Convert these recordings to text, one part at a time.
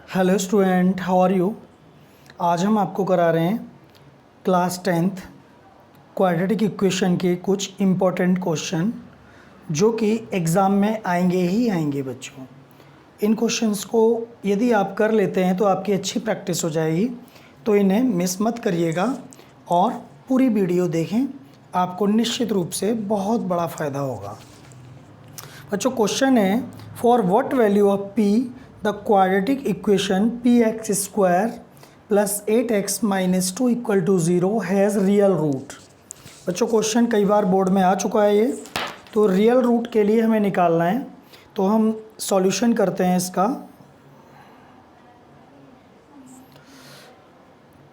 Hello student, how are you. आज हम आपको करा रहे हैं क्लास 10th क्वाड्रेटिक इक्वेशन के कुछ इम्पोर्टेंट क्वेश्चन जो कि एग्ज़ाम में आएंगे ही आएंगे बच्चों। इन क्वेश्चंस को यदि आप कर लेते हैं तो आपकी अच्छी प्रैक्टिस हो जाएगी, तो इन्हें मिस मत करिएगा और पूरी वीडियो देखें, आपको निश्चित रूप से बहुत बड़ा फ़ायदा होगा। बच्चों क्वेश्चन है, for what value of p the quadratic equation px² plus 8x minus 2 equal to 0 has real root. बच्चों क्वेश्चन कई बार बोर्ड में आ चुका है ये, तो रियल रूट के लिए हमें निकालना है, तो हम सॉल्यूशन करते हैं इसका।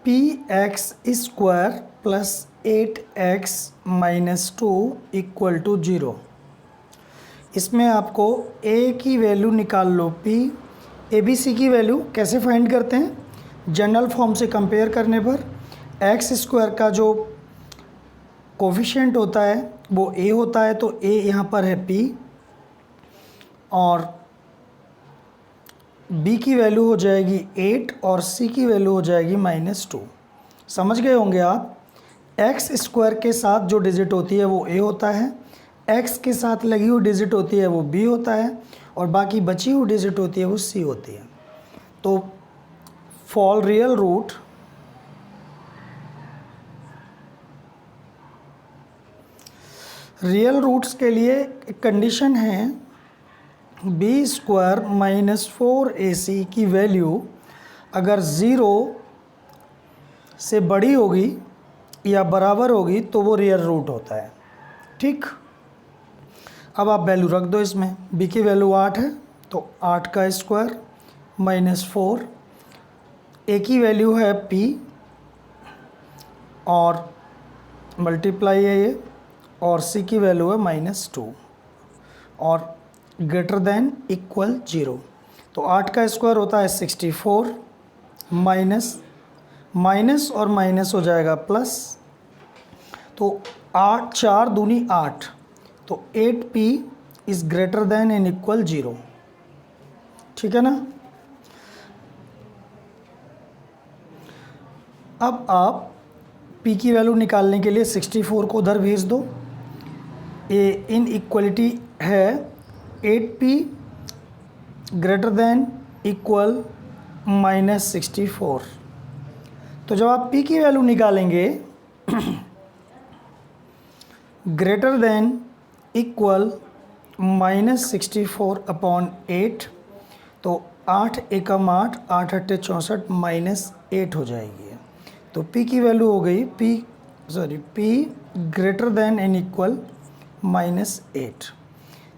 px² plus 8x minus 2 equal to 0। इसमें आपको a की वैल्यू निकाल लो p, ABC की वैल्यू कैसे फाइंड करते हैं, जनरल फॉर्म से कंपेयर करने पर x² का जो कोफिशिएंट होता है वो a होता है, तो a यहाँ पर है p और b की वैल्यू हो जाएगी 8 और c की वैल्यू हो जाएगी -2। समझ गए होंगे आप। x² के साथ जो डिजिट होती है वो a होता है, x के साथ लगी हुई डिजिट होती है वो b होता है और बाकी बची हुई डिजिट होती है वो c होती है। तो फॉर रियल रूट रूट्स के लिए एक कंडीशन है, b² माइनस 4ac की वैल्यू अगर 0 से बड़ी होगी या बराबर होगी तो वो रियल रूट होता है। ठीक, अब आप वैल्यू रख दो इसमें। b की वैल्यू 8 है तो 8 का स्क्वायर माइनस 4, a की वैल्यू है p और मल्टीप्लाई है ये, और c की वैल्यू है -2 और ग्रेटर देन इक्वल 0। तो 8 का स्क्वायर होता है 64, माइनस और माइनस हो जाएगा प्लस, तो 8 4 दूनी 8, तो 8p is greater than and equal 0। ठीक है ना। अब आप p की वैल्यू निकालने के लिए 64 को उधर भेज दो। ये इन इक्वलिटी है 8p ग्रेटर देन इक्वल -64। तो जब आप p की वैल्यू निकालेंगे ग्रेटर देन इक्वल -64 अपॉन 8, तो 8 एकम 8, 8 अट्ठे 64 -8 हो जाएगी। तो p की वैल्यू हो गई p greater than and equal -8।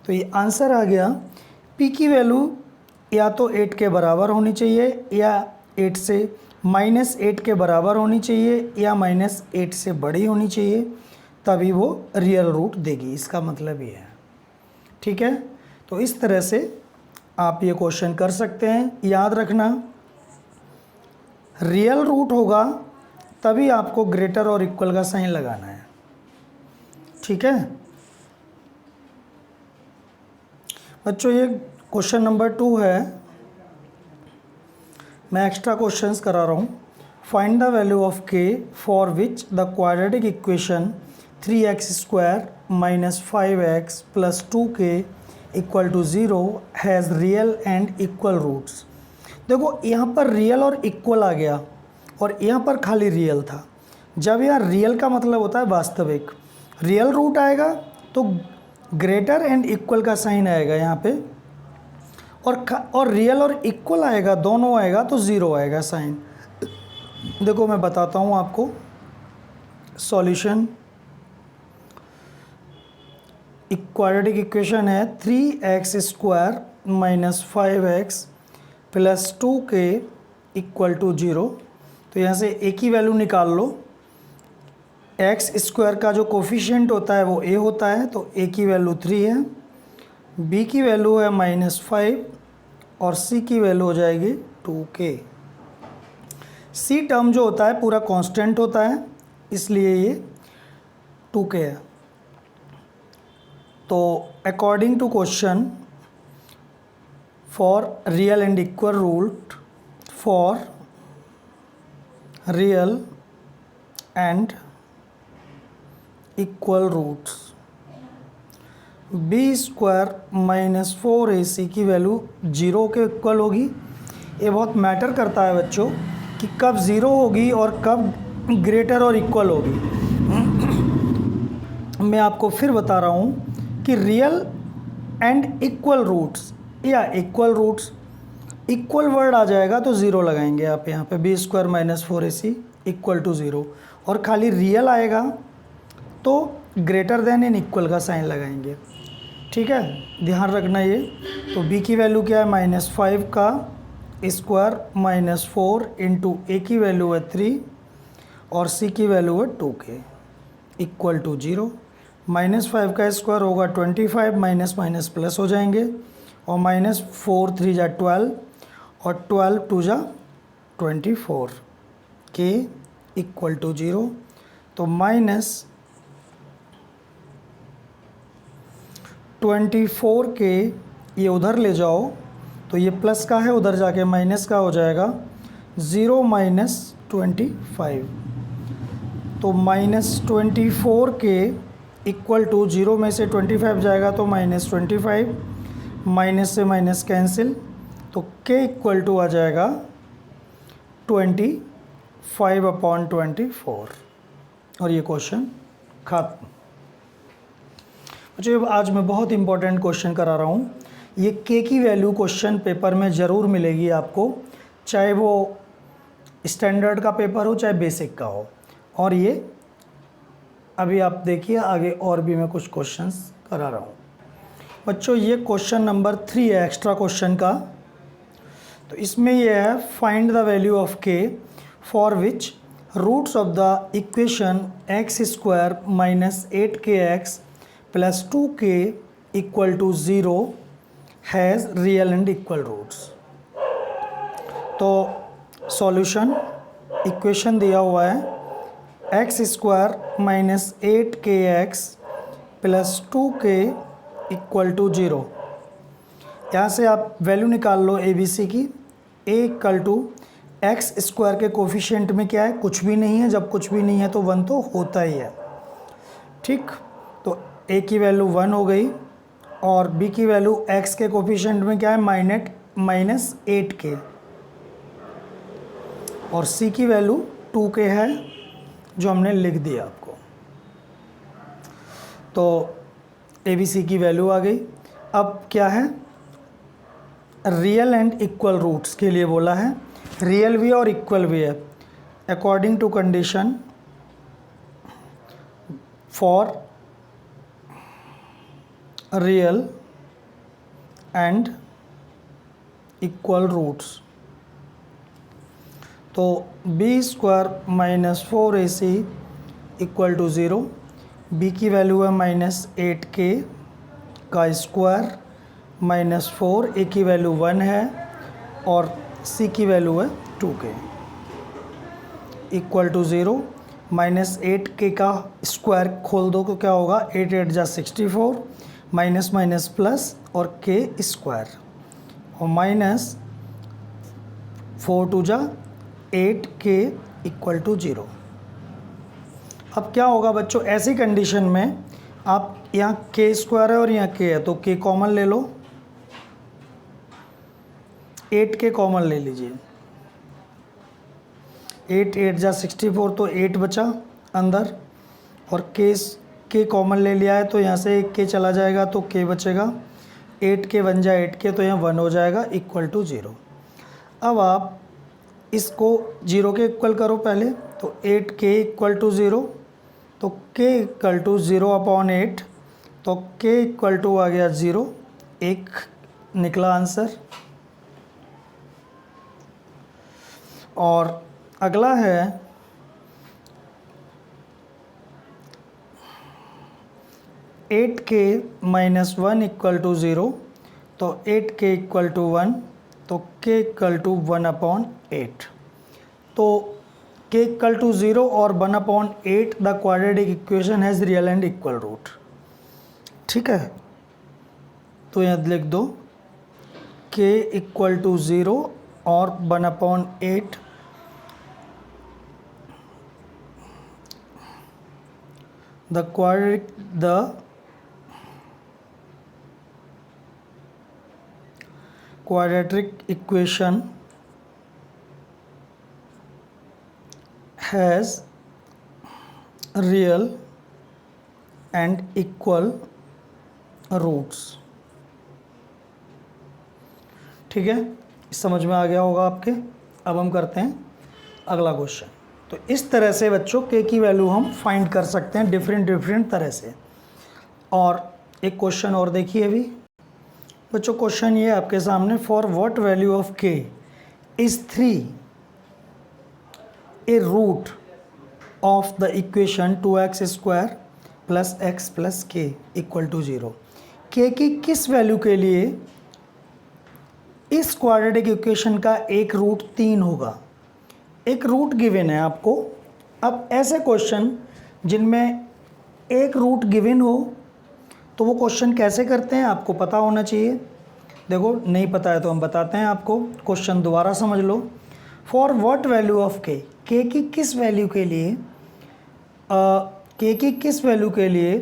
तो ये आंसर आ गया। p की वैल्यू या तो 8 के बराबर होनी चाहिए या 8 से -8 के बराबर होनी चाहिए या -8 से बड़ी होनी चाहिए, तभी वो रियल रूट देगी। इसका मतलब ये है। ठीक है, तो इस तरह से आप ये क्वेश्चन कर सकते हैं। याद रखना, रियल रूट होगा तभी आपको ग्रेटर और इक्वल का साइन लगाना है। ठीक है बच्चों, ये क्वेश्चन नंबर 2 है। मैं एक्स्ट्रा क्वेश्चंस करा रहा हूँ। Find the value of k for which the quadratic equation 3x² minus 5x plus 2k equal to 0 has real and equal roots. देखो यहाँ पर रियल और इक्वल आ गया और यहाँ पर खाली रियल था। जब यहाँ रियल का मतलब होता है वास्तविक, रियल रूट आएगा तो ग्रेटर एंड इक्वल का साइन आएगा यहाँ पे, और रियल और इक्वल आएगा, दोनों आएगा तो 0 आएगा साइन। देखो मैं बताता हूँ आपको सॉल्यूशन। क्वाड्रेटिक इक्वेशन है 3x² minus 5x plus 2k equal to 0। तो यहाँ से a की वैल्यू निकाल लो। x² का जो कोफिशिएंट होता है वो a होता है, तो a की वैल्यू 3 है, b की वैल्यू है -5 और c की वैल्यू हो जाएगी 2k। c टर्म जो होता है पूरा कांस्टेंट होता है, इसलिए ये 2k है। तो according to question, for real and equal root for real and equal roots. B square minus 4ac की वैल्यू 0 के इक्वल होगी। ये बहुत मैटर करता है बच्चों कि कब 0 होगी और कब ग्रेटर और इक्वल होगी। मैं आपको फिर बता रहा हूँ कि रियल एंड इक्वल रूट्स या इक्वल रूट्स, इक्वल वर्ड आ जाएगा तो 0 लगाएंगे आप यहाँ पे, B square minus 4ac equal to 0, और खाली रियल आएगा तो ग्रेटर देन इन इक्वल का साइन लगाएंगे। ठीक है, ध्यान रखना ये। तो b की वैल्यू क्या है, -5 का स्क्वायर -4 इंटू a की वैल्यू है 3 और c की वैल्यू है 2k इक्वल टू 0। -5 का स्क्वायर होगा 25, माइनस माइनस प्लस हो जाएंगे, और -4 3 जा 12 और 12 2 जा 24 k इक्वल टू 0। तो -24 के ये उधर ले जाओ तो ये प्लस का है, उधर जाके माइनस का हो जाएगा 0 - 25। तो -24 के इक्वल टू 0 में से 25 जाएगा तो -25, माइनस से माइनस कैंसिल, तो k इक्वल टू आ जाएगा 25/24। और ये क्वेश्चन खत्म। मुझे आज मैं बहुत इंपॉर्टेंट क्वेश्चन करा रहा हूँ। ये k की वैल्यू क्वेश्चन पेपर में ज़रूर मिलेगी आपको, चाहे वो स्टैंडर्ड का पेपर हो चाहे बेसिक का हो। और ये अभी आप देखिए आगे और भी मैं कुछ क्वेश्चंस करा रहा हूँ बच्चों। ये क्वेश्चन नंबर 3 है एक्स्ट्रा क्वेश्चन का। तो इसमें ये है, find the value of k for which roots of the equation x² minus 8kx plus 2k equal to 0 has real and equal roots. तो सॉल्यूशन, इक्वेशन दिया हुआ है x² minus 8kx plus 2k equal to 0। यहाँ से आप value निकाल लो ABC की। a equal to x² के कोफिशिएंट में क्या है, कुछ भी नहीं है। जब कुछ भी नहीं है तो 1 तो होता ही है। ठीक, तो a की वैल्यू 1 हो गई, और b की वैल्यू x के कोफिशिएंट में क्या है, -8k, और c की वैल्यू 2k है जो हमने लिख दिया आपको। तो ABC की वैल्यू आ गई। अब क्या है, रियल एंड इक्वल रूट्स के लिए बोला है, रियल भी और इक्वल भी है। According to condition for real and equal roots, तो b² minus 4ac equal to 0। b की वैल्यू है -8k का स्क्वायर -4, a की वैल्यू 1 है और c की वैल्यू है 2k इक्वल टू 0। -8k का स्क्वायर खोल दो तो क्या होगा, 8 8 जा 64, माइनस माइनस प्लस और k स्क्वायर, और -4 2 जा 8k इक्वल टू 0। अब क्या होगा बच्चों, ऐसी कंडीशन में आप यहाँ k² है और यहाँ k है तो k कॉमन ले लो, 8k कॉमन ले लीजिए। 8 8 जा 64 तो 8 बचा अंदर, और k कॉमन ले लिया है तो यहाँ से एक k चला जाएगा तो k बचेगा। 8k 1 जा 8k तो यहाँ 1 हो जाएगा इक्वल टू 0। अब आप इसको 0 के इक्वल करो पहले, तो 8k इक्वल टू 0, तो k इक्वल टू 0/8, तो k इक्वल टू आ गया 0, एक निकला आंसर। और अगला है (8k - 1 इक्वल टू 0), तो 8k इक्वल टू 1, तो k इक्वल टू 1/8। तो k इक्वल टू 0 और 1/8 the quadratic equation has real and equal root. ठीक है, तो यहाँ लिख दो k इक्वल टू 0 और 1/8 the quadratic equation has real and equal roots। ठीक है, समझ में आ गया होगा आपके। अब हम करते हैं अगला क्वेश्चन। तो इस तरह से बच्चों के की वैल्यू हम फाइंड कर सकते हैं डिफरेंट तरह से। और एक क्वेश्चन और देखिए अभी बच्चों, क्वेश्चन ये आपके सामने, for what value of K is 3 a root of the equation 2x² plus x plus K equal to 0। K की किस वैल्यू के लिए इस क्वाड्रेटिक इक्वेशन का एक रूट 3 होगा। एक रूट गिवन है आपको। अब ऐसे क्वेश्चन जिनमें एक रूट गिवन हो तो वो क्वेश्चन कैसे करते हैं आपको पता होना चाहिए। देखो नहीं पता है तो हम बताते हैं आपको, क्वेश्चन दोबारा समझ लो। फॉर व्हाट वैल्यू ऑफ के की किस वैल्यू के लिए के की किस वैल्यू के लिए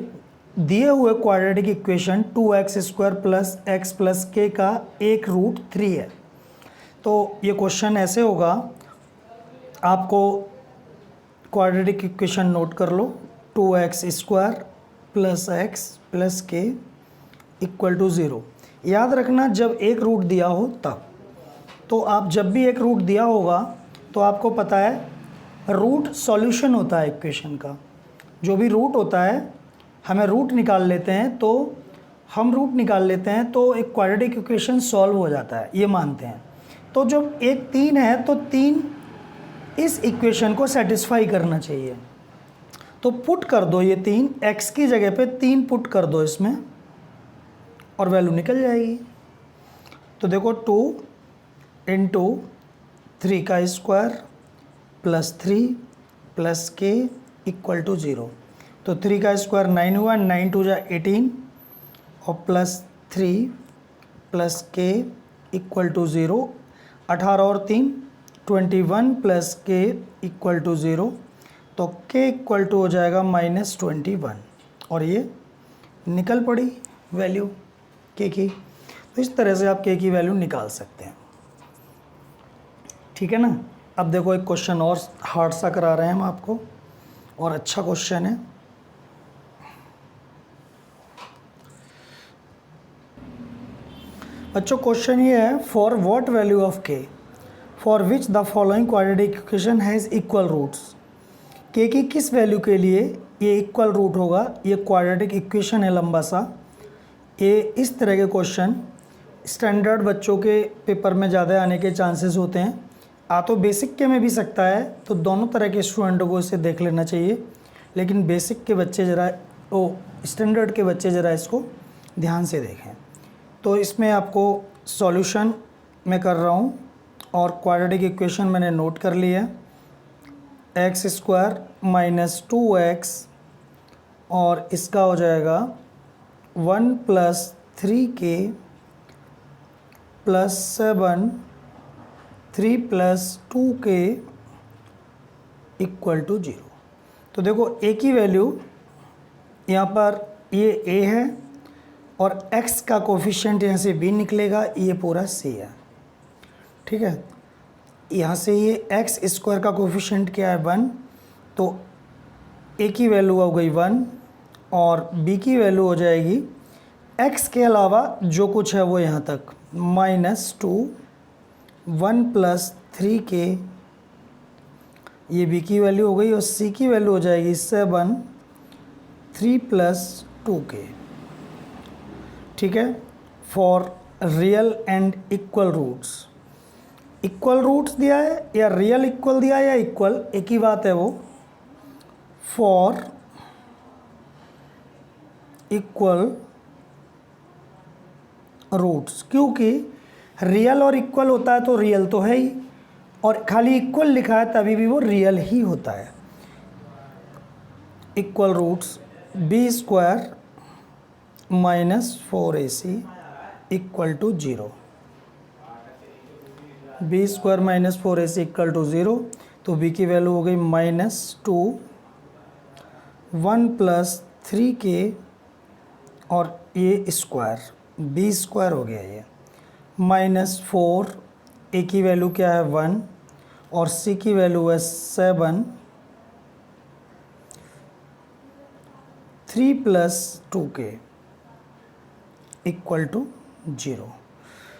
दिए हुए quadratic equation 2x² plus x plus के का एक रूट 3 है। तो ये क्वेश्चन ऐसे होगा, आपको क्वाड्रेटिक इक्वेशन नोट कर लो, 2x² plus x plus K equal to 0। याद रखना जब एक रूट दिया हो तब। तो आप जब भी एक रूट दिया होगा तो आपको पता है रूट सॉल्यूशन होता है इक्वेशन का। जो भी रूट होता है हमें रूट निकाल लेते हैं, तो हम रूट निकाल लेते हैं तो एक क्वाड्रेटिक इक्वेशन सॉल्व हो जाता है, ये मानते हैं। तो जब एक 3 है तो 3 इस इक्वेशन को सेटिस्फाई करना चाहिए। तो पुट कर दो ये 3, x की जगह पे 3 पुट कर दो इसमें और वैल्यू निकल जाएगी। तो देखो 2 इंटू 3 का square plus 3 plus K equal to 0। तो 3 का स्क्वायर 9 हुआ, 9 2 जा 18 और plus 3 plus K equal to 0। 18 और 3 21 प्लस के इक्वल टू 0। तो के इक्वल टू हो जाएगा -21 और ये निकल पड़ी वैल्यू के की। तो इस तरह से आप के की वैल्यू निकाल सकते हैं। ठीक है ना। अब देखो एक क्वेश्चन और हार्ड सा करा रहे हैं हम आपको, और अच्छा क्वेश्चन है। बच्चों क्वेश्चन ये है, for what value of K for which the following quadratic equation has equal roots. K की किस वैल्यू के लिए ये इक्वल रूट होगा। ये क्वाड्रेटिक इक्वेशन है लंबा सा। ये इस तरह के क्वेश्चन स्टैंडर्ड बच्चों के पेपर में ज़्यादा आने के चांसेस होते हैं। आ तो बेसिक के में भी सकता है, तो दोनों तरह के स्टूडेंटों को इसे देख लेना चाहिए। लेकिन बेसिक के बच्चे ज़रा स्टैंडर्ड के बच्चे ज़रा इसको ध्यान से देखें। तो इसमें आपको सॉल्यूशन मैं कर रहा हूँ और क्वाड्रेटिक इक्वेशन मैंने नोट कर ली है। x² माइनस 2x और इसका हो जाएगा 1 plus 3k plus 7 3 plus 2k equal to 0। तो देखो a की वैल्यू यहाँ पर ये a है और x का कोफिशिएंट यहाँ से b निकलेगा, ये पूरा c है। ठीक है, यहाँ से ये x² का कोफिशिएंट क्या है 1, तो a की वैल्यू हो गई 1 और b की वैल्यू हो जाएगी x के अलावा जो कुछ है वो यहाँ तक -2 1 प्लस 3k, ये b की वैल्यू हो गई और c की वैल्यू हो जाएगी 7 3 प्लस 2k। ठीक है, for real and equal roots. Equal roots दिया है या रियल इक्वल दिया है या इक्वल, एक ही बात है वो। फॉर इक्वल रूट्स, क्योंकि रियल और इक्वल होता है तो रियल तो है ही, और खाली इक्वल लिखा है तभी भी वो रियल ही होता है। Equal roots b² minus 4ac equal to 0। B square minus 4ac equal to 0, तो बी की वैल्यू हो गई -2, 1 + 3k और ये स्क्वायर, बी स्क्वायर हो गया ये, -4, ए की वैल्यू क्या है 1 और सी की वैल्यू है 7, 3 + 2k इक्वल टू 0।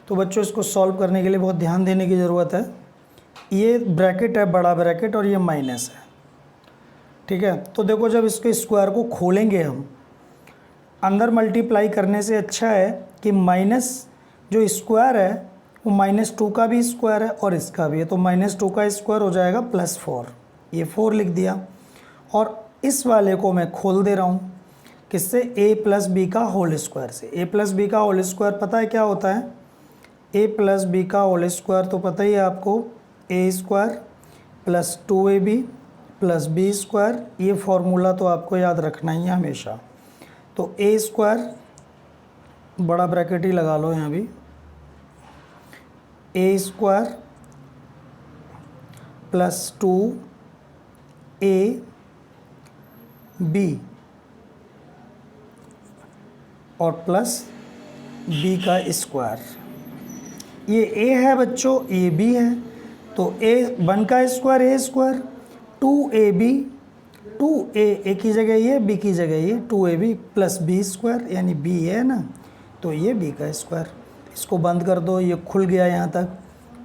तो बच्चों इसको सॉल्व करने के लिए बहुत ध्यान देने की ज़रूरत है। ये ब्रैकेट है, बड़ा ब्रैकेट, और ये माइनस है, ठीक है। तो देखो जब इसके स्क्वायर को खोलेंगे हम, अंदर मल्टीप्लाई करने से अच्छा है कि माइनस जो स्क्वायर है वो -2 का भी स्क्वायर है और इसका भी है, तो -2 का स्क्वायर हो जाएगा +4, ये 4 लिख दिया। और इस वाले को मैं खोल दे रहा हूँ, किससे? a + b का होल स्क्वायर से। a + b का होल स्क्वायर पता है क्या होता है? a + b का होल स्क्वायर तो पता ही है आपको, a² + 2ab + b², ये फॉर्मूला तो आपको याद रखना ही है हमेशा। तो a², बड़ा ब्रैकेट ही लगा लो यहाँ भी, a² + 2ab और प्लस b का स्क्वायर। ये a है बच्चों, ये b है, तो a1 का स्क्वायर a², 2ab, 2a की जगह ये, b की जगह ये, 2ab + b² यानी b है ना, तो ये b का स्क्वायर। इसको बंद कर दो, ये खुल गया यहाँ तक,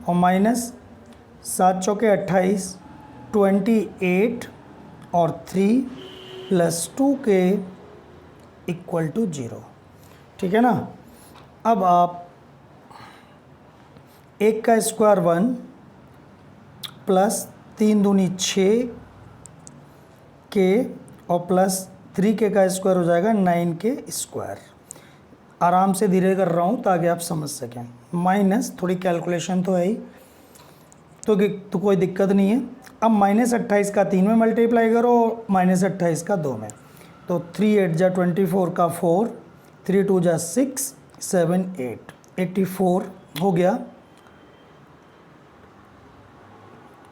और -7 चौके 28, 28 और 3 + 2k इक्वल टू 0, ठीक है ना। अब आप 1 का स्क्वायर 1 + 3 दूनी 6 के और +3k का स्क्वायर हो जाएगा 9k²। आराम से धीरे कर रहा हूँ ताकि आप समझ सकें, माइनस थोड़ी कैलकुलेशन तो है ही, तो कोई दिक्कत नहीं है। अब -28 का 3 में मल्टीप्लाई करो, -28 का 2 में, तो 3 8 जा 24 का 4, 3 2 जा 6, 7 8, 84 हो गया।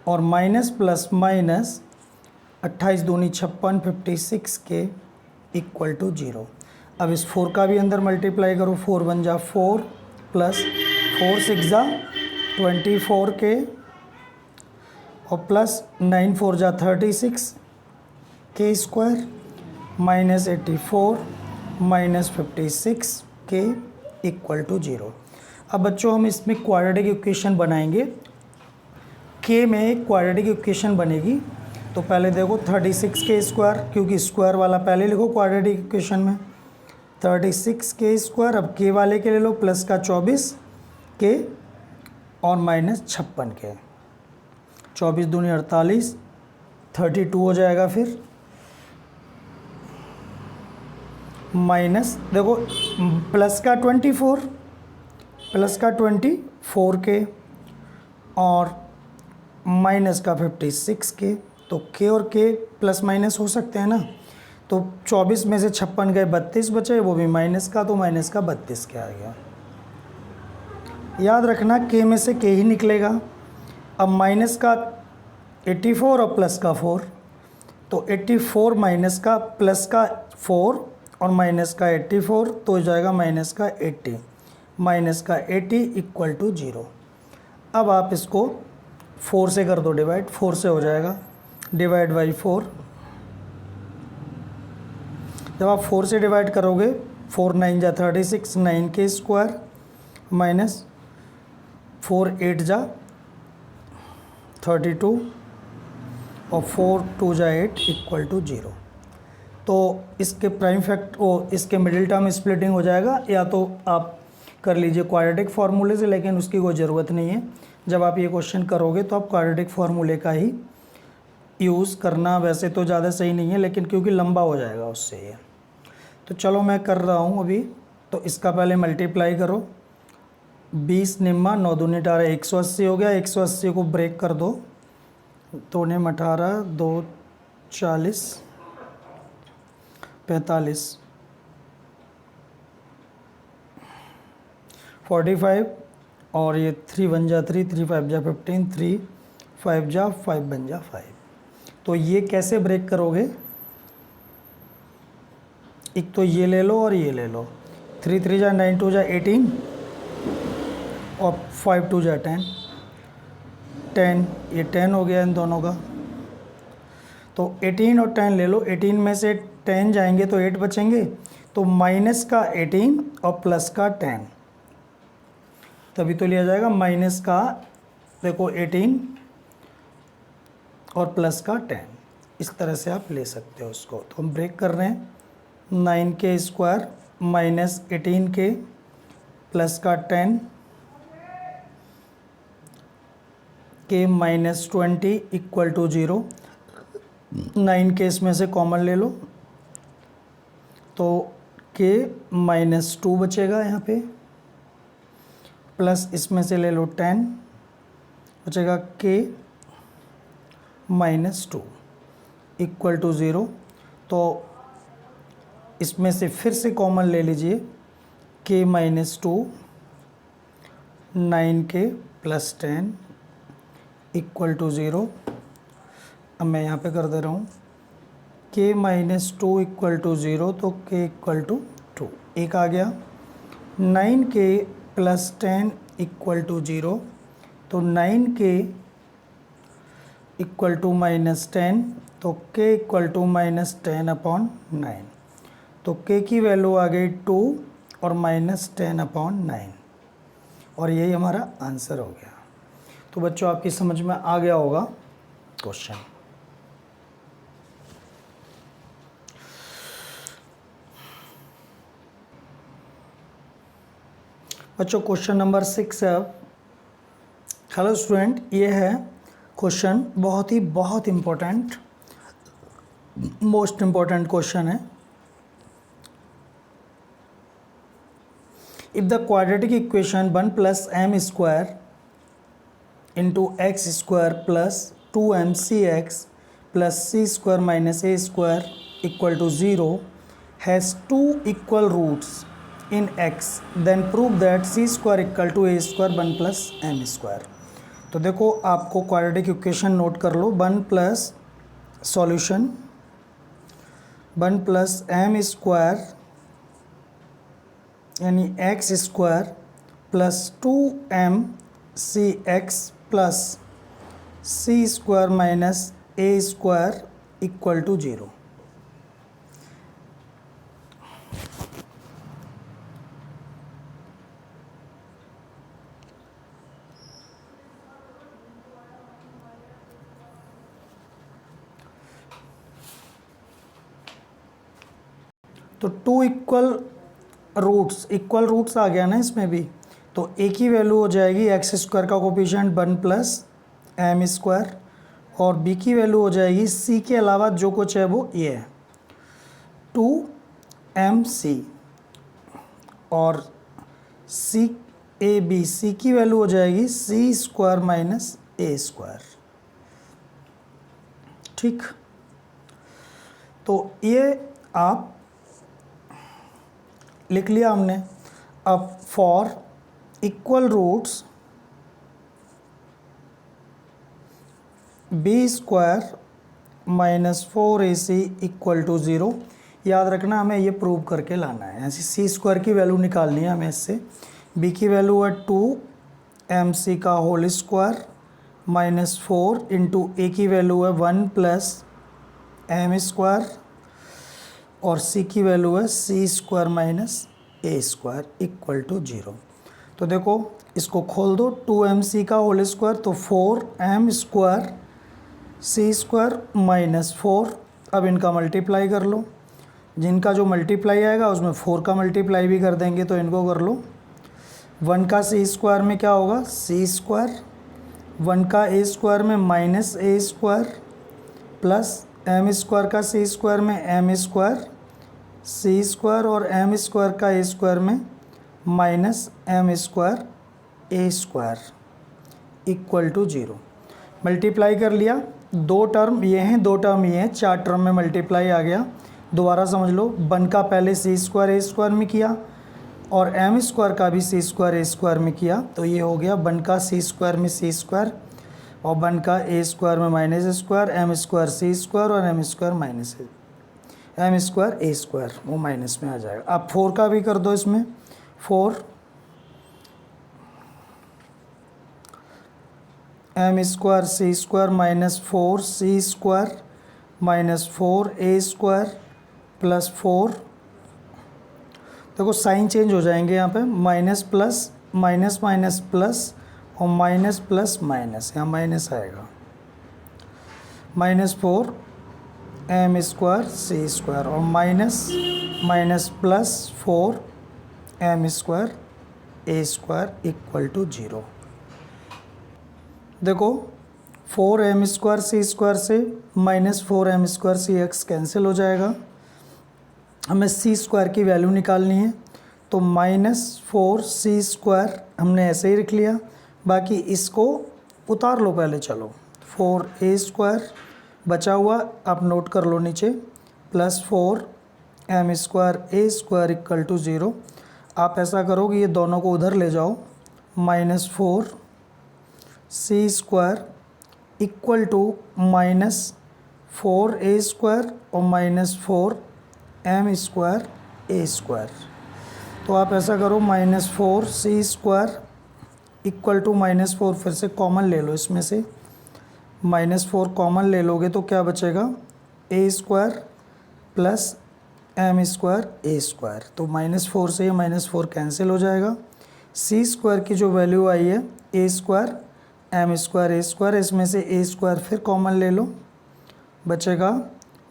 और माइनस प्लस माइनस 28 दूनी 56, 56 के इक्वल टू 0। अब इस 4 का भी अंदर मल्टीप्लाई करो, 4 1 जा 4 प्लस 4 6 जा 24 के और प्लस 9 4 जा 36 के स्क्वायर -84 -56 के इक्वल टू 0। अब बच्चों हम इसमें क्वाड्रेटिक इक्वेशन बनाएंगे, के में एक क्वाड्रेटिक इक्वेशन बनेगी। तो पहले देखो 36 के स्क्वायर, क्योंकि स्क्वायर वाला पहले लिखो क्वाड्रेटिक इक्वेशन में, 36 के स्क्वायर। अब के वाले के ले लो, प्लस का 24 के और -56 के, 24 दूनी 48, 32 हो जाएगा। फिर माइनस देखो प्लस का 24, प्लस का 24 के और माइनस का 56 के, तो के और के प्लस माइनस हो सकते हैं ना। तो 24 में से 56 गए, 32 बचे, वो भी माइनस का, तो माइनस का 32 के आ गया। याद रखना के में से के ही निकलेगा। अब माइनस का 84 और प्लस का 4, तो 84 माइनस का प्लस का 4 और माइनस का 84, तो हो जाएगा माइनस का 80, माइनस का 80 इक्वल टू 0। अब आप इसको 4 से कर दो डिवाइड, 4 से हो जाएगा, डिवाइड बाई 4। जब आप 4 से डिवाइड करोगे, 4 9 जा 36, 9 के स्क्वायर माइनस 4 8 जा 32 और 4 2 जा 8 इक्वल टू 0। तो इसके प्राइम फैक्ट इसके मिडिल टर्म स्प्लिटिंग हो जाएगा, या तो आप कर लीजिए क्वाड्रेटिक फार्मूले से, लेकिन उसकी कोई ज़रूरत नहीं है। जब आप ये क्वेश्चन करोगे तो आप क्वाड्रेटिक फार्मूले का ही यूज़ करना, वैसे तो ज़्यादा सही नहीं है, लेकिन क्योंकि लंबा हो जाएगा उससे ये। तो चलो मैं कर रहा हूँ अभी। तो इसका पहले मल्टीप्लाई करो, 20 निम्मा 9 दूनी 18, 180 हो गया। 180 को ब्रेक कर दो, 2 निम 18, 2 40, 45, 45 और ये 3 1 जा 3, 3 5 जा 15, 3 5 जा 5 बन जा 5। तो ये कैसे ब्रेक करोगे, एक तो ये ले लो और ये ले लो, 3 3 जा 9, 2 जा 18 और 5 2 जा 10, 10 ये 10 हो गया इन दोनों का। तो 18 और 10 ले लो, 18 में से 10 जाएंगे तो 8 बचेंगे, तो माइनस का 18 और प्लस का 10, तभी तो लिया जाएगा माइनस का, देखो 18 और प्लस का 10, इस तरह से आप ले सकते हो उसको। तो हम ब्रेक कर रहे हैं, 9 स्क्वायर माइनस 18 के प्लस का 10 के माइनस 20 इक्वल टू 0। 9 के इसमें से कॉमन ले लो तो के माइनस 2 बचेगा यहाँ पे, प्लस इसमें से ले लो 10 बचेगा के माइनस 2 इक्वल टू 0। तो इसमें से फिर से कॉमन ले लीजिए, के माइनस 2, 9 के प्लस 10 इक्वल टू 0। अब मैं यहाँ पे कर दे रहा हूँ के माइनस 2 इक्वल टू 0, तो के इक्वल टू 2 एक आ गया। 9 के प्लस 10 इक्वल टू 0, तो 9 के इक्वल टू माइनस 10, तो के इक्वल टू माइनस 10 अपॉन 9, तो के की वैल्यू आ गई 2 और माइनस 10 अपॉन 9, और यही हमारा आंसर हो गया। तो बच्चों आपकी समझ में आ गया होगा क्वेश्चन। बच्चों क्वेश्चन नंबर 6 है। हेलो स्टूडेंट, ये है क्वेश्चन, बहुत इम्पोर्टेंट, मोस्ट इम्पोर्टेंट क्वेश्चन है। If the quadratic equation 1 plus M square into X square plus 2m cx plus C square minus A square equal to 0 has 2 equal roots in x, then prove that c square equal to a square 1 plus M square. तो देखो आपको quadratic equation note कर लो, 1 plus solution 1 plus M square यानी X square plus 2m cx plus C square minus A square equal to 0। तो 2 equal roots आ गया ना इसमें भी, तो ए की वैल्यू हो जाएगी एक्स स्क्वायर का कोफिशिएंट 1 प्लस एम स्क्वायर, और बी की वैल्यू हो जाएगी सी के अलावा जो कुछ है वो ये है 2mc, और सी ए बी सी की वैल्यू हो जाएगी सी स्क्वायर माइनस ए स्क्वायर। ठीक, तो ये आप लिख लिया हमने। अब for equal roots B square minus 4ac equal to 0, याद रखना हमें ये प्रूव करके लाना है। ऐसे सी स्क्वायर की वैल्यू निकालनी है हमें इससे। बी की वैल्यू है 2mc का होल स्क्वायर माइनस 4 इंटू ए की वैल्यू है 1 प्लस एम स्क्वायर, और सी की वैल्यू है सी square minus A square equal to 0। तो देखो इसको खोल दो, 2mc का होल स्क्वायर तो 4m square c square minus 4। अब इनका मल्टीप्लाई कर लो, जिनका जो मल्टीप्लाई आएगा उसमें 4 का मल्टीप्लाई भी कर देंगे, तो इनको कर लो। 1 का सी स्क्वायर में क्या होगा सी स्क्वायर, 1 का ए स्क्वायर में माइनस ए स्क्वायर, प्लस एम स्क्वायर का सी स्क्वायर में एम स्क्वायर सी स्क्वायर, और एम स्क्वायर का ए स्क्वायर में minus m square a square equal to 0। Multiply कर लिया, 2 टर्म ये हैं 2 टर्म ये हैं, 4 टर्म में मल्टीप्लाई आ गया। दोबारा समझ लो, 1 का पहले सी स्क्वायर ए स्क्वायर में किया, और एम स्क्वायर का भी सी स्क्वायर ए स्क्वायर में किया, तो ये हो गया 1 का सी स्क्वायर में सी स्क्वायर और 1 का ए स्क्वायर में minus square, m square c square और m square minus m square a square, वो माइनस में आ जाएगा। अब 4 का भी कर दो इसमें, 4 m square c square minus 4 c square minus 4 a square plus 4, देखो साइन चेंज हो जाएंगे यहाँ पे, minus plus minus minus plus और माइनस प्लस माइनस, यहाँ माइनस आएगा, minus 4 m square c square और minus minus plus 4 m square a square equal to 0। देखो 4 एम स्क्वायर सी स्क्वायर से minus 4 m square c x cancel हो जाएगा, हमें सी square की वैल्यू निकालनी है, तो माइनस 4 सी स्क्वायर हमने ऐसे ही रख लिया, बाकी इसको उतार लो पहले, चलो 4 ए स्क्वायर बचा हुआ आप नोट कर लो नीचे, plus 4 m square a square equal to 0। आप ऐसा करोगे ये दोनों को उधर ले जाओ, minus 4 c square equal to minus 4 a square और minus 4 m square a square. तो आप ऐसा करो, minus 4 c square equal to minus 4, फिर से कॉमन ले लो इसमें से, माइनस 4 कॉमन ले लोगे तो क्या बचेगा, ए square plus M square a square, तो माइनस 4 से ये माइनस 4 कैंसिल हो जाएगा। सी स्क्वायर की जो वैल्यू आई है ए square m square a square, इसमें से ए स्क्वायर फिर कॉमन ले लो, बचेगा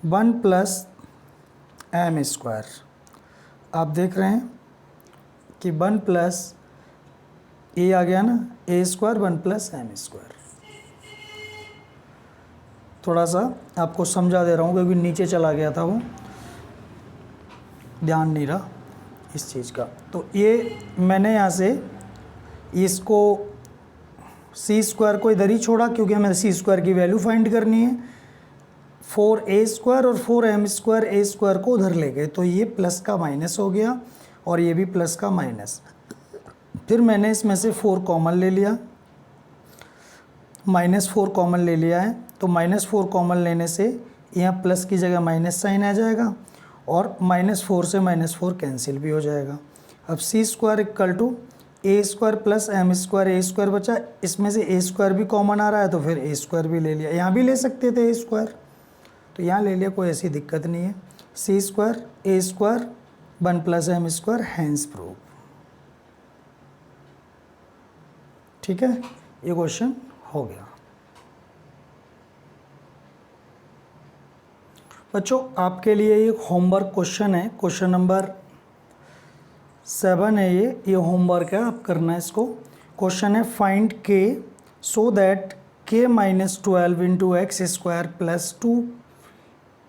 1 प्लस एम स्क्वायर। आप देख रहे हैं कि 1 प्लस ए आ गया ना, ए स्क्वायर 1 प्लस एम स्क्वायर। थोड़ा सा आपको समझा दे रहा हूँ क्योंकि नीचे चला गया था वो, ध्यान नहीं रहा इस चीज़ का। तो ये मैंने यहाँ से इसको सी स्क्वायर को इधर ही छोड़ा क्योंकि हमें सी स्क्वायर की वैल्यू फाइंड करनी है, 4 ए स्क्वायर और 4 एम स्क्वायर ए स्क्वायर को उधर ले गए, तो ये प्लस का माइनस हो गया और ये भी प्लस का माइनस। फिर मैंने इसमें से 4 कॉमन ले लिया, माइनस 4 कॉमन ले लिया है, तो माइनस 4 कॉमन लेने से यहाँ प्लस की जगह माइनस साइन आ जाएगा और माइनस 4 से माइनस 4 कैंसिल भी हो जाएगा। अब c square equal to a square plus M square a square बचा, इसमें से ए स्क्वायर भी कॉमन आ रहा है तो फिर ए स्क्वायर भी ले लिया, यहाँ भी ले सकते थे ए स्क्वायर, तो यहाँ ले लिया, कोई ऐसी दिक्कत नहीं है। सी square a square 1 plus M square hence proof. ठीक है, ये क्वेश्चन हो गया। बच्चों आपके लिए एक होमवर्क क्वेश्चन है, क्वेश्चन नंबर 7 है ये होमवर्क है, आप करना है इसको। क्वेश्चन है फाइंड के सो दैट के minus 12 into X square plus 2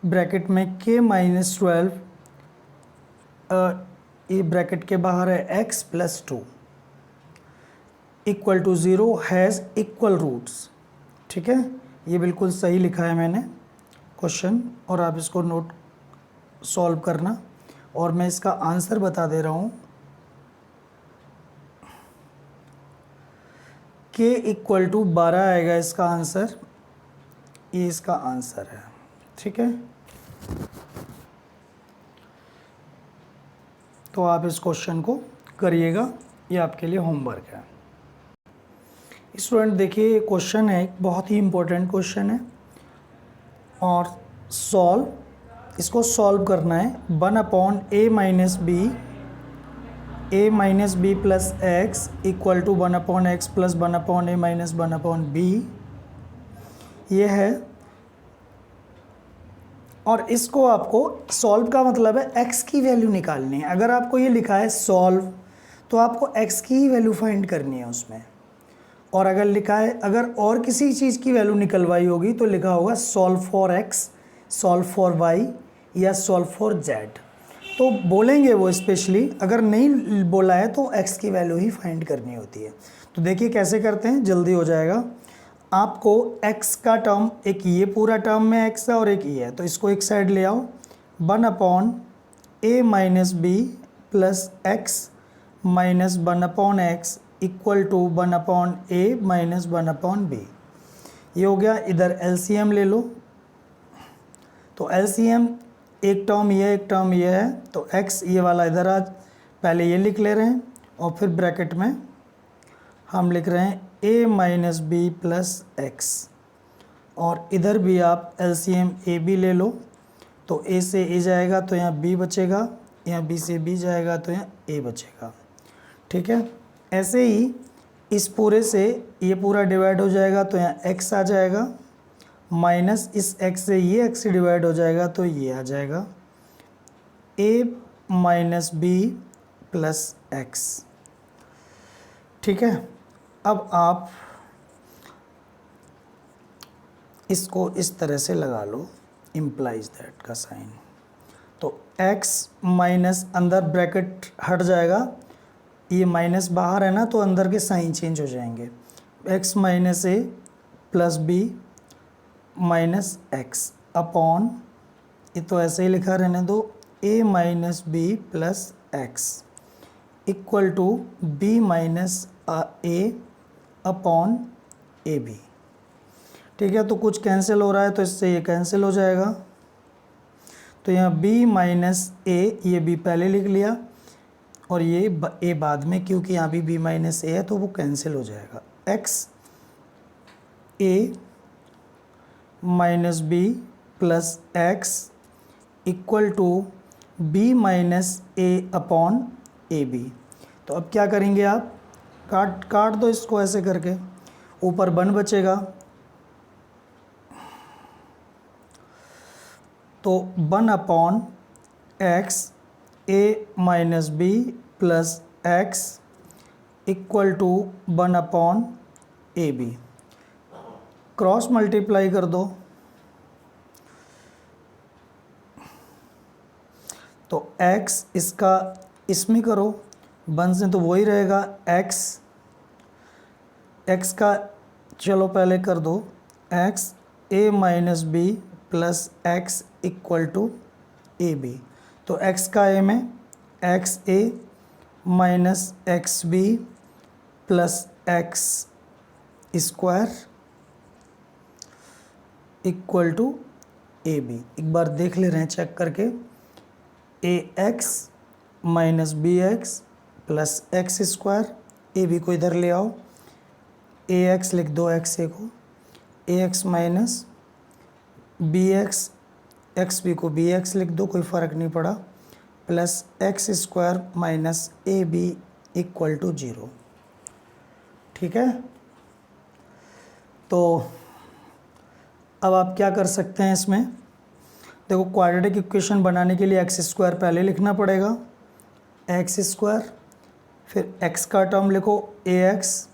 bracket में के माइनस 12 ये ब्रैकेट के बाहर है x plus 2 equal to 0 has equal roots. ठीक है, ये बिल्कुल सही लिखा है मैंने क्वेश्चन, और आप इसको नोट सॉल्व करना, और मैं इसका आंसर बता दे रहा हूँ। के इक्वल टू 12 आएगा इसका आंसर, ये इसका आंसर है। ठीक है, तो आप इस क्वेश्चन को करिएगा, ये आपके लिए होमवर्क है। स्टूडेंट देखिए, ये क्वेश्चन है, बहुत ही इम्पोर्टेंट क्वेश्चन है, और इसको सॉल्व करना है। 1 upon a minus b plus x equal to 1 upon x plus 1 upon a minus 1 upon b, ये है। और इसको आपको सॉल्व का मतलब है x की वैल्यू निकालनी है। अगर आपको ये लिखा है सॉल्व तो आपको x की ही वैल्यू फाइंड करनी है उसमें, और अगर लिखा है, अगर और किसी चीज़ की वैल्यू निकलवाई होगी तो लिखा होगा solve for x, solve for y या सॉल्व फॉर z, तो बोलेंगे वो स्पेशली। अगर नहीं बोला है तो x की वैल्यू ही फाइंड करनी होती है। तो देखिए कैसे करते हैं, जल्दी हो जाएगा। आपको x का टर्म, एक ये पूरा टर्म में x है और एक ये है, तो इसको एक साइड ले आओ। 1 upon a minus b plus x minus 1/x equal to 1/a minus 1/b। ये हो गया। इधर एलसीएम ले लो, तो एलसीएम एक टर्म ये एक टर्म ये है, तो x ये वाला इधर आज पहले ये लिख ले रहे हैं और फिर ब्रैकेट में हम लिख रहे हैं a minus b plus x. और इधर भी आप एलसीएम ए बी ले लो, तो a से a जाएगा तो यहाँ b बचेगा, यहाँ b से b जाएगा तो यहाँ a बचेगा। ठीक है, ऐसे ही इस पूरे से ये पूरा डिवाइड हो जाएगा तो यहाँ x आ जाएगा, माइनस इस x से ये x डिवाइड हो जाएगा तो ये आ जाएगा a minus b plus x. ठीक है, अब आप इसको इस तरह से लगा लो, इम्प्लाइज दैट का साइन। तो x माइनस अंदर ब्रैकेट हट जाएगा, ये माइनस बाहर है ना, तो अंदर के साइन चेंज हो जाएंगे। x minus a plus b minus x upon, ये तो ऐसे ही लिखा रहने दो, a minus b plus x equal to b minus a upon a b. ठीक है, तो कुछ कैंसिल हो रहा है तो इससे ये कैंसिल हो जाएगा, तो यहाँ b माइनस ए, ये b पहले लिख लिया और ये a बाद में, क्योंकि यहाँ भी b माइनस ए है तो वो कैंसिल हो जाएगा। x a minus b plus x equal to b minus a upon a b. तो अब क्या करेंगे आप, काट दो इसको ऐसे करके, ऊपर 1 बचेगा, तो 1 upon x a minus b plus x equal to 1 upon a b. Cross multiply कर दो, तो x इसका इसमें करो, 1 से तो वही रहेगा, x का चलो पहले कर दो, x a minus b plus x equal to a b. तो x का a में x a minus x b plus x square equal to a b. एक बार देख ले रहे हैं चेक करके, a x minus b x plus x square, a b को इधर ले आओ, ए एक्स लिख दो एक्स ए को, a x minus b x b को बी एक्स लिख दो, कोई फ़र्क नहीं पड़ा, plus x square minus a b equal to 0। ठीक है, तो अब आप क्या कर सकते हैं इसमें, देखो क्वाड्रेटिक इक्वेशन बनाने के लिए एक्स स्क्वायर पहले लिखना पड़ेगा, एक्स स्क्वायर, फिर एक्स का टर्म लिखो a x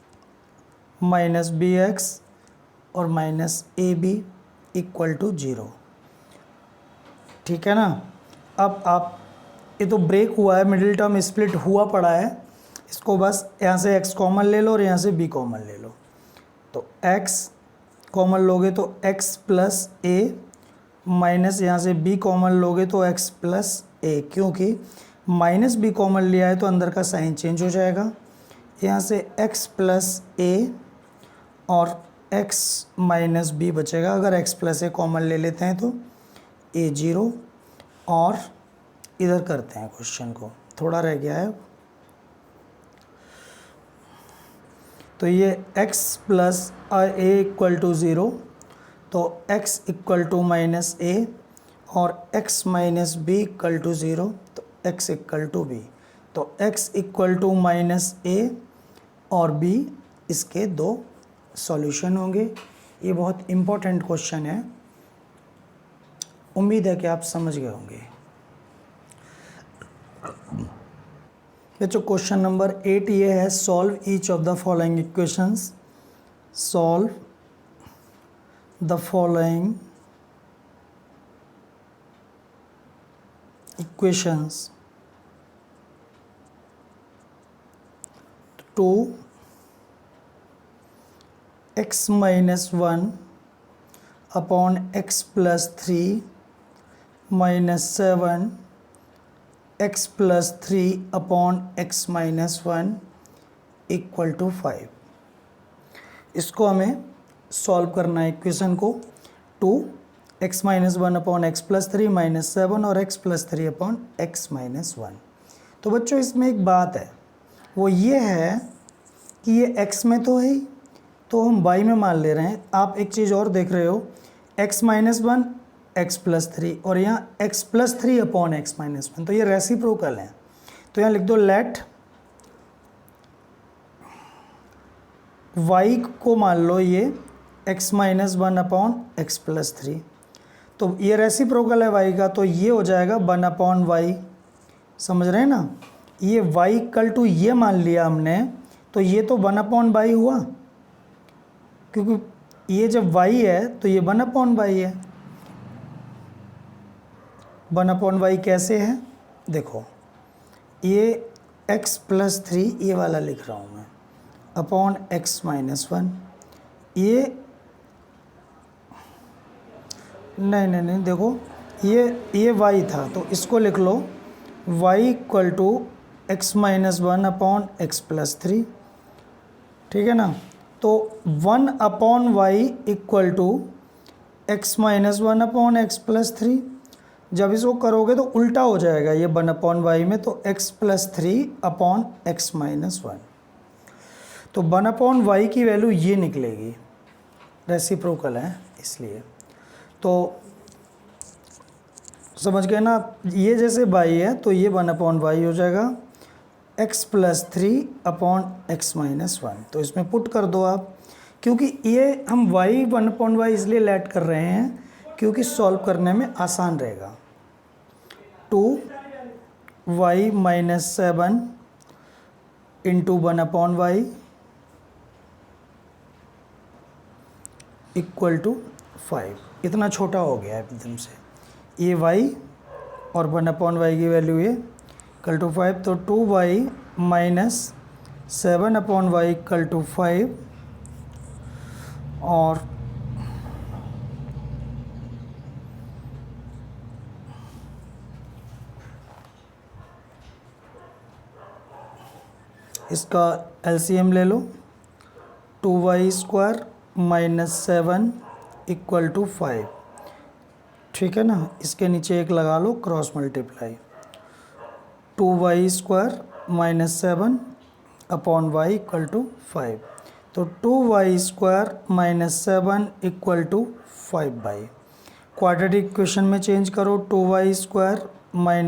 minus b x और minus a b equal to 0। ठीक है ना। अब आप, ये तो ब्रेक हुआ है, मिडिल टर्म स्प्लिट हुआ पड़ा है, इसको बस यहाँ से x कॉमन ले लो और यहाँ से b कॉमन ले लो, तो x कॉमन लोगे तो x प्लस ए माइनस यहाँ से b कॉमन लोगे तो x प्लस ए, क्योंकि माइनस b कॉमन लिया है तो अंदर का साइन चेंज हो जाएगा, यहाँ से x प्लस ए और x माइनस बी बचेगा। अगर x प्लस ए कॉमन ले लेते हैं तो a 0, और इधर करते हैं क्वेश्चन को, थोड़ा रह गया है, तो ये x plus a equal to 0, तो x equal to minus a और x minus b equal to 0, तो x इक्वल टू बी, तो x equal to minus a और b इसके 2 सॉल्यूशन होंगे। ये बहुत इम्पोर्टेंट क्वेश्चन है, उम्मीद है कि आप समझ गए होंगे। बच्चों क्वेश्चन नंबर 8 ये है, solve each of the following equations, solve the following equations. 2x minus 1 upon x plus 3 minus 7 x plus 3/x-1 equal to 5। इसको हमें सॉल्व करना है इक्वेशन को। 2x-1/x+3 -7 और x प्लस 3/x-1। तो बच्चों इसमें एक बात है, वो ये है कि ये x में तो है ही, तो हम y में मान ले रहे हैं। आप एक चीज़ और देख रहे हो, x-1 x+3 और यहाँ x+3/x-1, तो ये रेसिप्रोकल है। तो यहाँ लिख दो लेट y को मान लो ये x-1/x+3, तो ये रेसिप्रोकल है y का, तो ये हो जाएगा 1/y। समझ रहे हैं ना, ये y इक्वल टू ये मान लिया हमने, तो ये तो 1/y हुआ, क्योंकि ये जब y है तो ये 1/y है। 1/y कैसे है, देखो ये x+3 ये वाला लिख रहा हूँ मैं अपॉन x-1, ये नहीं देखो ये y था, तो इसको लिख लो y इक्वल टू x-1/x+3, ठीक है ना। तो 1/y इक्वल टू x-1/x+3। जब इसको करोगे तो उल्टा हो जाएगा ये 1/y में, तो x+3/x-1। तो 1/y की वैल्यू ये निकलेगी, रेसिप्रोकल है इसलिए। तो समझ गए ना, ये जैसे y है तो ये 1/y हो जाएगा x+3/x-1। तो इसमें पुट कर दो आप, क्योंकि ये हम y 1/y इसलिए लेट कर रहे हैं क्योंकि सॉल्व करने में आसान रहेगा। 2y - 7 into 1/y equal to 5। इतना छोटा हो गया है एकदम से, ये y और 1/y की वैल्यू ये इक्वल टू 5, तो 2y - 7/y इक्वल टू 5। और इसका LCM ले लो, 2y² - 7 इक्वल टू 5, ठीक है ना। इसके नीचे एक लगा लो cross multiply, 2y² - 7 upon y equal to 5, तो 2y² - 7 equal to 5/। Quadratic equation में चेंज करो, 2y² -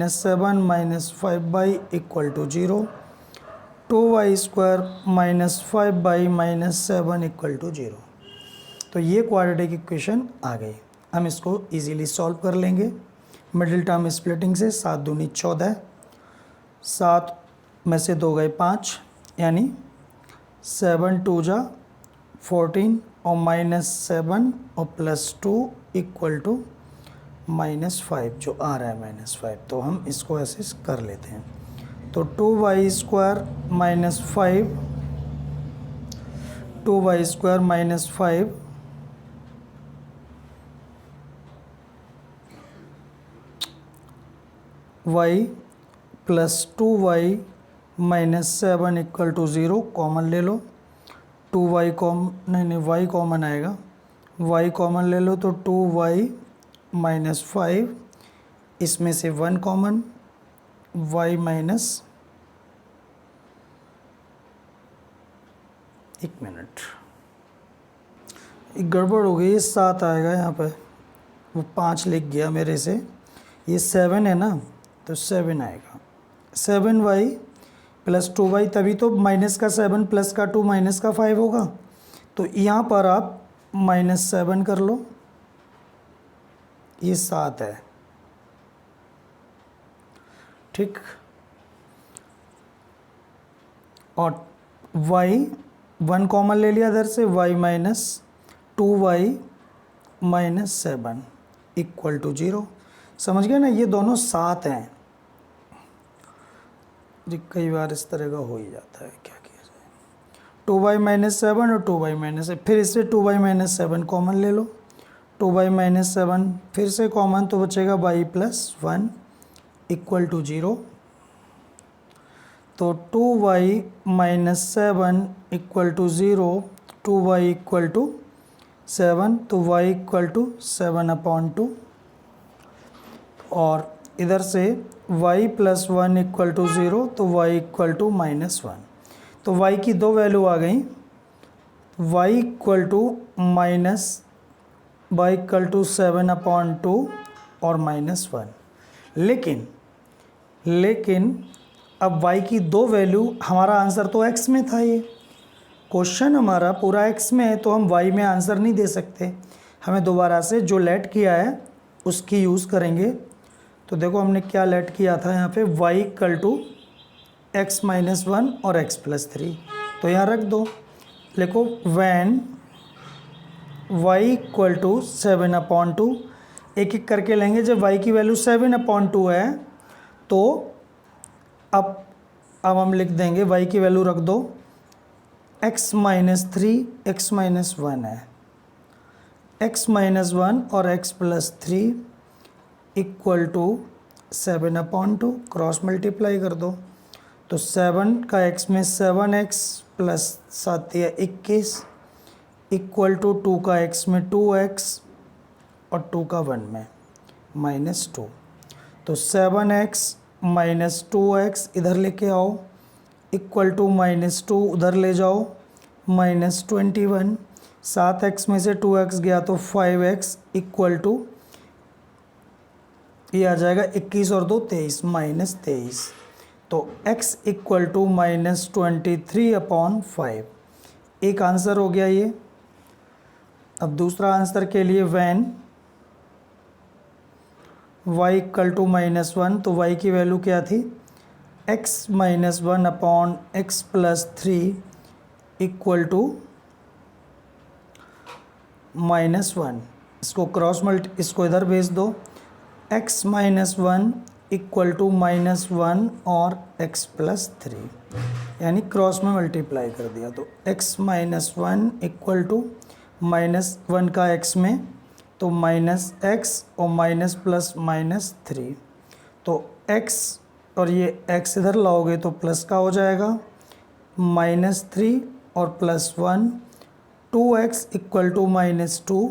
7 - 5/, equal to 0। 2y² - 5/, - 7 equal to 0। तो ये क्वाड्रेटिक इक्वेशन आ गई। हम इसको इजीली सॉल्व कर लेंगे मिडिल टर्म स्प्लिटिंग से। 7 दूनी 14, 7 में से 2 गए 5, यानी 7 2 जा 14 और -7 और +2 इक्वल टू -5 जो आ रहा है -5। तो हम इसको ऐसे कर लेते हैं, तो 2y² - 5, 2y² - 5 y plus 2y - 7 equal to 0। Common ले लो, 2y नहीं y कॉमन आएगा, y कॉमन ले लो, तो 2y - 5, इसमें से 1 कॉमन, y माइनस, एक मिनट एक गड़बड़ हो गई, ये 7 आएगा यहाँ पे, वो 5 लिख गया मेरे से, ये 7 है ना, तो 7 आएगा। 7y प्लस 2y, तभी तो माइनस का 7 प्लस का 2 माइनस का 5 होगा। तो यहाँ पर आप -7 कर लो, ये 7 है, ठीक। और y 1 कॉमन ले लिया इधर से, y minus 2y - 7 equal to 0। समझ गए ना, ये दोनों 7 हैं। जी कई बार इस तरह का हो ही जाता है, क्या किया जाए। 2y - 7 और 2y - 7, फिर इससे 2y - 7 कॉमन ले लो, 2y - 7 फिर से कॉमन, तो बचेगा y + 1 इक्वल टू 0। तो 2y minus 7 equal to 0, 2y equal to 7, तो y इक्वल टू 7/2, और इधर से y प्लस 1 इक्वल टू 0, तो y इक्वल टू -1। तो y की दो वैल्यू आ गई, y इक्वल टू -7/2 और -1। लेकिन अब y की दो वैल्यू, हमारा आंसर तो x में था, ये क्वेश्चन हमारा पूरा x में है, तो हम y में आंसर नहीं दे सकते। हमें दोबारा से जो लेट किया है उसकी यूज़ करेंगे। तो देखो हमने क्या लेट किया था यहाँ पे, y इक्वल टू x-1 और x+3, तो यहाँ रख दो। लिखो वैन y इक्वल टू 7/2, एक एक करके लेंगे। जब y की वैल्यू 7/2 है तो अब हम लिख देंगे, y की वैल्यू रख दो x-3, x-1 है, x-1 और x+3 equal to 7/2, cross multiply कर दो। तो 7 का x में 7x प्लस 7 या 21 इक्वल टू 2 का x में 2x और 2 का 1 में -2। तो 7x माइनस 2x इधर लेके आओ, इक्वल टू -2 उधर ले जाओ, -21। 7x में से 2x गया तो 5x इक्वल टू, ये आ जाएगा 21 और 2 23, -23। तो x इक्वल टू -23/5, एक आंसर हो गया ये। अब दूसरा आंसर के लिए वैन y इक्वल टू -1, तो y की वैल्यू क्या थी, x-1/x+3 इक्वल टू -1। इसको इधर भेज दो, x-1 इक्वल टू -1 और x+3, यानी क्रॉस में मल्टीप्लाई कर दिया। तो x-1 इक्वल टू -1 का x में, तो -x और माइनस प्लस -3, तो x और ये x इधर लाओगे तो प्लस का हो जाएगा, -3 और +1, 2x इक्वल टू -2,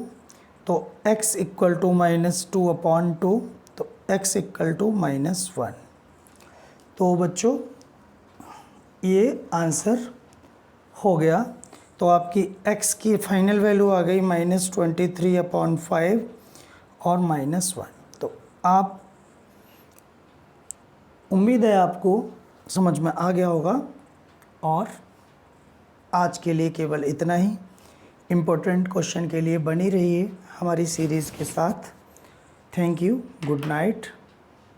तो x इक्वल टू -2/2, तो x इक्वल टू -1। तो बच्चों ये आंसर हो गया। तो आपकी x की फाइनल वैल्यू आ गई -23/5 और -1। तो आप, उम्मीद है आपको समझ में आ गया होगा। और आज के लिए केवल इतना ही। इम्पोर्टेंट क्वेश्चन के लिए बनी रहिए हमारी सीरीज़ के साथ। Thank you, good night.